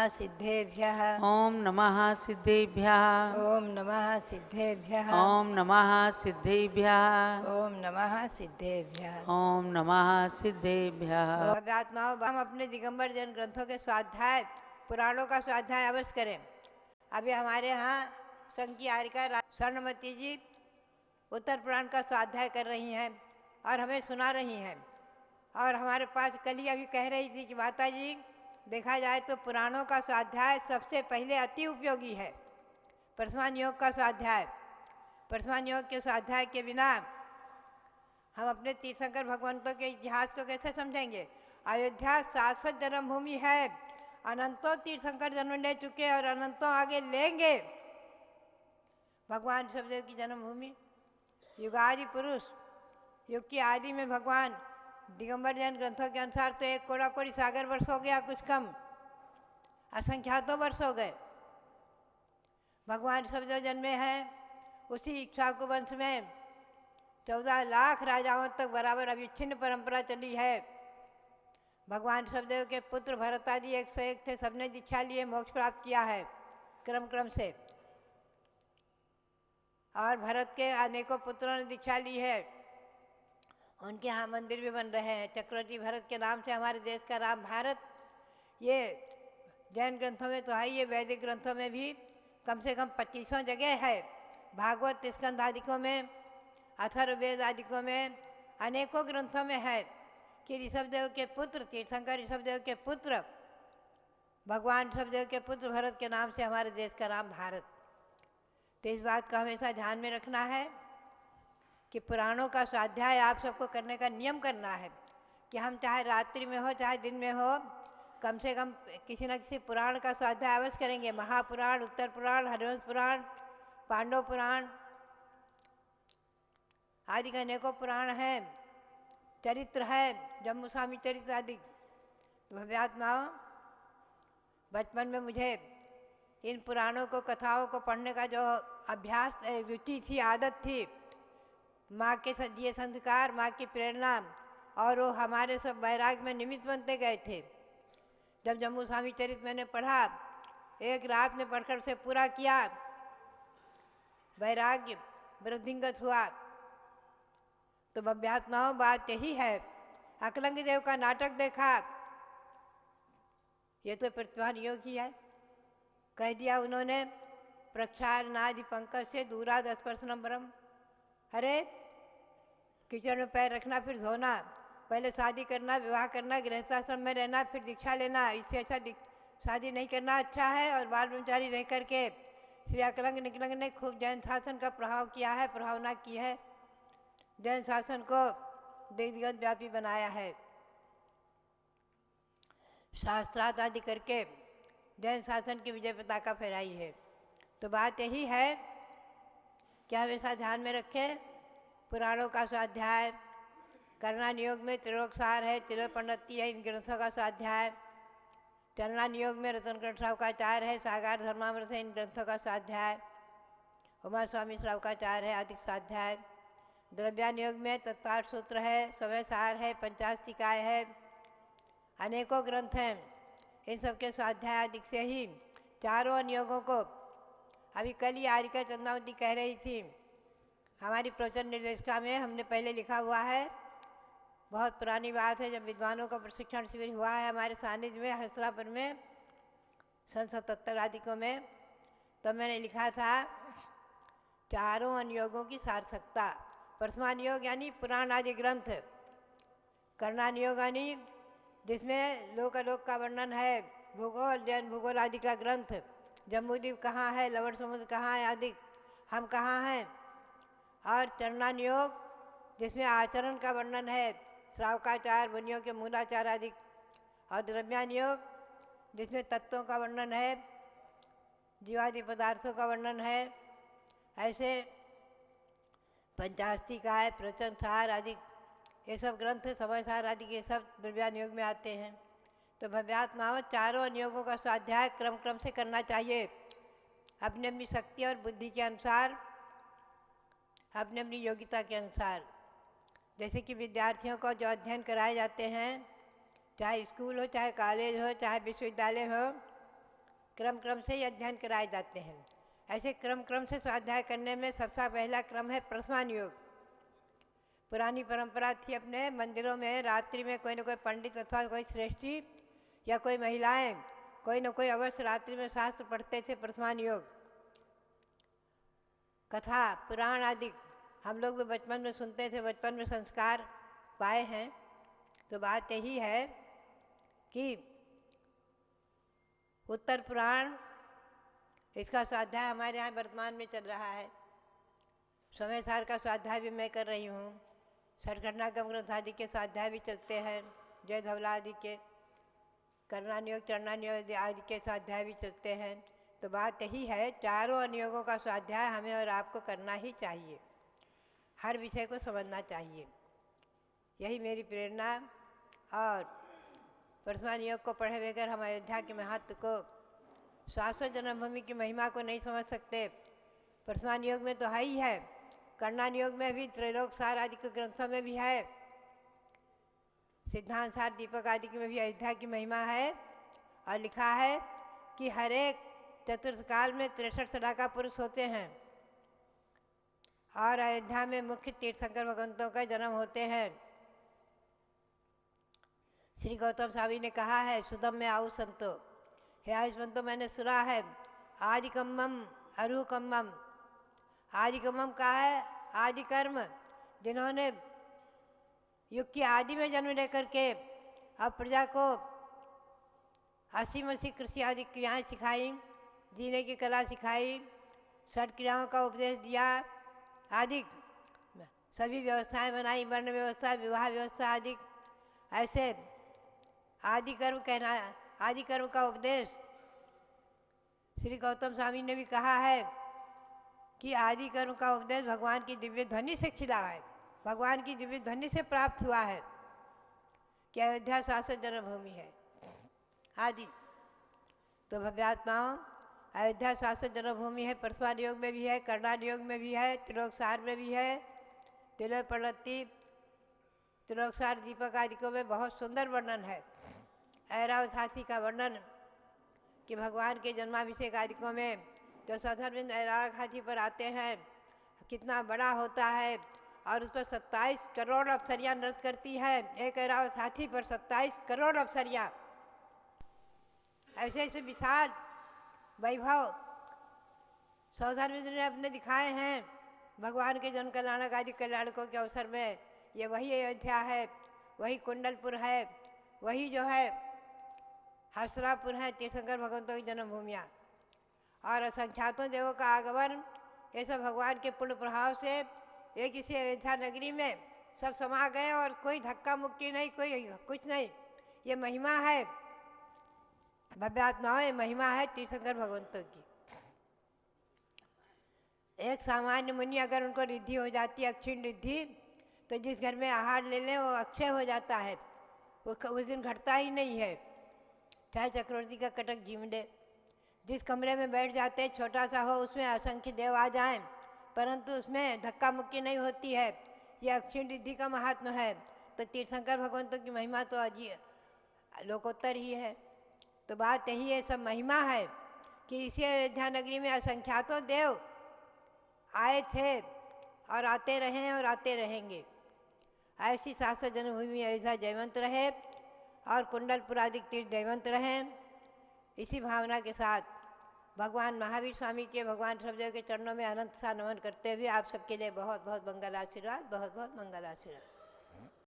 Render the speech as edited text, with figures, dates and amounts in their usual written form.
सिद्धेभ्यः। ओम नमः सिद्धेभ्यः। ओम नमः सिद्धेभ्यः। ओम नमः सिद्धेभ्यः। ओम नमः सिद्धेभ्यः। ओम नमः सिद्धेभ्यः। आत्माओं, हम अपने दिगंबर जैन ग्रंथों के स्वाध्याय, पुराणों का स्वाध्याय अवश्य करें। अभी हमारे यहाँ संघ की आर्यिका स्वर्णमती जी उत्तर पुराण का स्वाध्याय कर रही हैं और हमें सुना रही हैं। और हमारे पास कल ही अभी कह रही थी कि माता जी, देखा जाए तो पुराणों का स्वाध्याय सबसे पहले अति उपयोगी है। परसमान योग का स्वाध्याय, परसमान योग के स्वाध्याय के बिना हम अपने तीर्थंकर भगवंतों के इतिहास को कैसे समझेंगे। अयोध्या शाश्वत जन्मभूमि है। अनंतों तीर्थंकर जन्म ले चुके और अनंतों आगे लेंगे। भगवान ऋषभदेव की जन्मभूमि, युगादि पुरुष, युग की आदि में भगवान दिगंबर जैन ग्रंथों के अनुसार तो 1 कोड़ा कोड़ी सागर वर्ष हो गया, कुछ कम असंख्यातों वर्ष हो गए। भगवान ऋषभदेव जन्मे हैं। उसी इक्ष्वाकु वंश में 14 लाख राजाओं तक बराबर अविच्छिन्न परंपरा चली है। भगवान ऋषभदेव के पुत्र भरत आदि 101 थे, सबने दीक्षा लिए, मोक्ष प्राप्त किया है क्रम क्रम से। और भरत के अनेकों पुत्रों ने दीक्षा ली है। उनके यहाँ मंदिर भी बन रहे हैं। चक्रवर्ती भरत के नाम से हमारे देश का नाम भारत, ये जैन ग्रंथों में तो है, ये वैदिक ग्रंथों में भी कम से कम 2500 जगह है। भागवत स्कंद आदिकों में, अथर्ववेद आदिकों में, अनेकों ग्रंथों में है कि ऋषभदेव के पुत्र, तीर्थंकर ऋषभदेव के पुत्र, भगवान ऋषभदेव के पुत्र भरत के नाम से हमारे देश का नाम भारत। तो इस बात का हमेशा ध्यान में रखना है कि पुराणों का स्वाध्याय आप सबको करने का नियम करना है कि हम चाहे रात्रि में हो चाहे दिन में हो, कम से कम किसी न किसी पुराण का स्वाध्याय अवश्य करेंगे। महापुराण, उत्तर पुराण, हरिवंश पुराण, पांडव पुराण आदि के अनेकों पुराण हैं, चरित्र है, जम्बूस्वामी चरित्र आदि। भव्यात्माओं, बचपन में मुझे इन पुराणों को, कथाओं को पढ़ने का जो अभ्यास, रुचि थी, आदत थी, माँ के दिए संस्कार, माँ की प्रेरणा, और वो हमारे सब वैराग में निमित्त बनते गए थे। जब जम्बूस्वामी चरित्र मैंने पढ़ा, एक रात में पढ़कर उसे पूरा किया, वैराग्य वृद्धिंगत हुआ। तो भव्यात्माओं, बात यही है। अकलंग देव का नाटक देखा, ये तो प्रतिभान योग ही है। कह दिया उन्होंने, प्रक्षालनादि पंकज से दूराद स्पर्शनम ब्रह्म। अरे कीचड़ में पैर रखना फिर धोना, पहले शादी करना, विवाह करना, गृहस्थाश्रम में रहना, फिर दीक्षा लेना, इससे अच्छा शादी नहीं करना अच्छा है। और बाल ब्रह्मचारी रह करके श्री अकलंग निकलंग ने खूब जैन शासन का प्रभाव किया है, प्रभावना की है, जैन शासन को दिग्गज व्यापी बनाया है। शास्त्रार्थ आदि करके जैन शासन की विजय पताका फहराई है। तो बात यही है कि हमेशा ध्यान में रखें, पुराणों का स्वाध्याय करना नियोग में त्रिलोकसार है, त्रिलोकपंडिती है, इन ग्रंथों का स्वाध्याय। चलना नियोग में रतनगढ़ श्रावकाचार्य है, सागार धर्मामृत है, इन ग्रंथों का स्वाध्याय। उमा स्वामी श्रावकाचार्य है, आदि स्वाध्याय। द्रव्यानुयोग में तत्पाठ सूत्र है, समय सार है, पंचास्तिकाय है, अनेकों ग्रंथ हैं। इन सबके स्वाध्याय आदि से ही चारों अनुयोगों को, अभी कल ही आर्यिका चंद्रावती कह रही थी, हमारी प्रवचन निर्देशिका में हमने पहले लिखा हुआ है, बहुत पुरानी बात है, जब विद्वानों का प्रशिक्षण शिविर हुआ है हमारे सानिध्य में हसरापुर में सन 77 आदिकों में, तो मैंने लिखा था चारों अनुयोगों की सार्थकता। प्रथमान योग यानी पुराण आदि ग्रंथ, कर्णानुयोग यानी जिसमें लोक अलोक का वर्णन है, भूगोल, जैन भूगोल आदि का ग्रंथ, जम्बूद्वीप कहाँ है, लवण समुद्र कहाँ है आदि, हम कहाँ हैं। और चरणानुयोग जिसमें आचरण का वर्णन है, श्रावकाचार, मुनियों के मूलाचार आदि। और द्रव्यानुयोग जिसमें तत्वों का वर्णन है, जीवादि पदार्थों का वर्णन है। ऐसे पंचास्तिकाय, प्रवचन सार आदि, ये सब ग्रंथ, समय सार आदि के सब द्रव्यानुयोग में आते हैं। तो भव्यात्माओं, चारों अनुयोगों का स्वाध्याय क्रम क्रम से करना चाहिए, अपनी अपनी शक्ति और बुद्धि के अनुसार, अपनी अपनी योग्यता के अनुसार। जैसे कि विद्यार्थियों को जो अध्ययन कराए जाते हैं, चाहे स्कूल हो, चाहे कॉलेज हो, चाहे विश्वविद्यालय हो, क्रम क्रम से ही अध्ययन कराए जाते हैं। ऐसे क्रम क्रम से स्वाध्याय करने में सबसे पहला क्रम है प्रस्मान योग। पुरानी परंपरा थी, अपने मंदिरों में रात्रि में कोई न कोई पंडित अथवा कोई श्रेष्ठी या कोई महिलाएं कोई न कोई अवश्य रात्रि में शास्त्र पढ़ते थे, प्रस्मान योग, कथा पुराण आदि हम लोग भी बचपन में सुनते थे, बचपन में संस्कार पाए हैं। तो बात यही है कि उत्तर पुराण इसका स्वाध्याय हमारे यहाँ वर्तमान में चल रहा है। समय सार का स्वाध्याय भी मैं कर रही हूँ। षटघटनागम ग्रंथ आदि के स्वाध्याय भी चलते हैं, जय धवला आदि के, कर्णानुयोग चरणानुयोग आदि के स्वाध्याय भी चलते हैं। तो बात यही है, चारों अनुयोगों का स्वाध्याय हमें और आपको करना ही चाहिए, हर विषय को समझना चाहिए। यही मेरी प्रेरणा। और प्रस्मान योग को पढ़े बगैर हम अयोध्या के महत्व को, शाश्वत जन्मभूमि की महिमा को नहीं समझ सकते। प्रस्मान योग में तो है ही है, कर्णान योग में भी, त्रैलोक सार आदि के ग्रंथों में भी है, सिद्धांत सार दीपक आदि में भी अयोध्या की महिमा है। और लिखा है कि हर एक चतुर्थ काल में 63 सदा का पुरुष होते हैं और अयोध्या में मुख्य तीर्थंकर भगवंतों का जन्म होते हैं। श्री गौतम स्वामी ने कहा है, सुदम में आओ संतो, हे आयुष संतो, मैंने सुना है आदि कम्मम अरु कम्मम। आदि कम्मम का है आदि कर्म, जिन्होंने युग की आदि में जन्म लेकर के अब प्रजा को हंसी मसी कृषि आदि क्रियाएँ सिखाई, जीने की कला सिखाई, षट क्रियाओं का उपदेश दिया, आदि सभी व्यवस्थाएं बनाई, वर्ण व्यवस्था, विवाह व्यवस्था आदि। ऐसे आदि कर्म कहना, आदि कर्म का उपदेश श्री गौतम स्वामी ने भी कहा है कि आदि कर्म का उपदेश भगवान की दिव्य ध्वनि से खिला है, भगवान की दिव्य ध्वनि से प्राप्त हुआ है कि अयोध्या शाश्वत जन्मभूमि है आदि। तो भव्यात्माओं, अयोध्या शाश्वत जन्मभूमि है, प्रस्मान योग में भी है, कर्णान योग में भी है, त्रिलोक सार में भी है, तिलय प्रणति, त्रिलोक सार दीपक आदिकों में बहुत सुंदर वर्णन है। ऐरावत हाथी का वर्णन कि भगवान के जन्माभिषेक आदिकों में जो सधर्मिंद ऐरावत हाथी पर आते हैं, कितना बड़ा होता है और उस पर 27 करोड़ अप्सरियाँ नृत्य करती है। एक ऐरावत हाथी पर 27 करोड़ अप्सरियाँ, ऐसे ऐसे विशाल वैभव सौधर्मिंद्र ने अपने दिखाए हैं भगवान के जन कल्याणक आदि कल्याणकों के अवसर में। ये वही अयोध्या है, वही कुंडलपुर है, वही जो है हसरापुर है, तीर्थंकर भगवंतों की जन्मभूमियाँ। और असंख्यातों देवों का आगमन, ये सब भगवान के पुण्य प्रभाव से एक इसी अयोध्या नगरी में सब समा गए और कोई धक्का मुक्की नहीं, कोई कुछ नहीं। ये महिमा है भव्यात्माओं, ये महिमा है तीर्थंकर भगवंतों की। एक सामान्य मुनि अगर उनको रिद्धि हो जाती है, अक्षीण रिद्धि, तो जिस घर में आहार ले लें वो अक्षय हो जाता है, वो उस दिन घटता ही नहीं है, चाहे चक्रवर्ती का कटक जीवड़े। जिस कमरे में बैठ जाते हैं छोटा सा हो, उसमें असंख्य देव आ जाएं, परंतु उसमें धक्का मुक्की नहीं होती है। यह अक्षीण रिद्धि का महात्मा है। तो तीर्थंकर भगवंतों की महिमा तो अजीब लोकोत्तर ही है। तो बात यही है, सब महिमा है कि इसी अयोध्या नगरी में असंख्यातों देव आए थे और आते रहे और आते रहेंगे। ऐसी शाश्वत जन्मभूमि अयोध्या जयवंत रहे और कुंडलपुर आदि तीर्थ जयवंत रहें। इसी भावना के साथ भगवान महावीर स्वामी के, भगवान सबदेव के चरणों में अनंत सा नमन करते हुए आप सबके लिए बहुत बहुत मंगल आशीर्वाद, बहुत बहुत मंगल आशीर्वाद।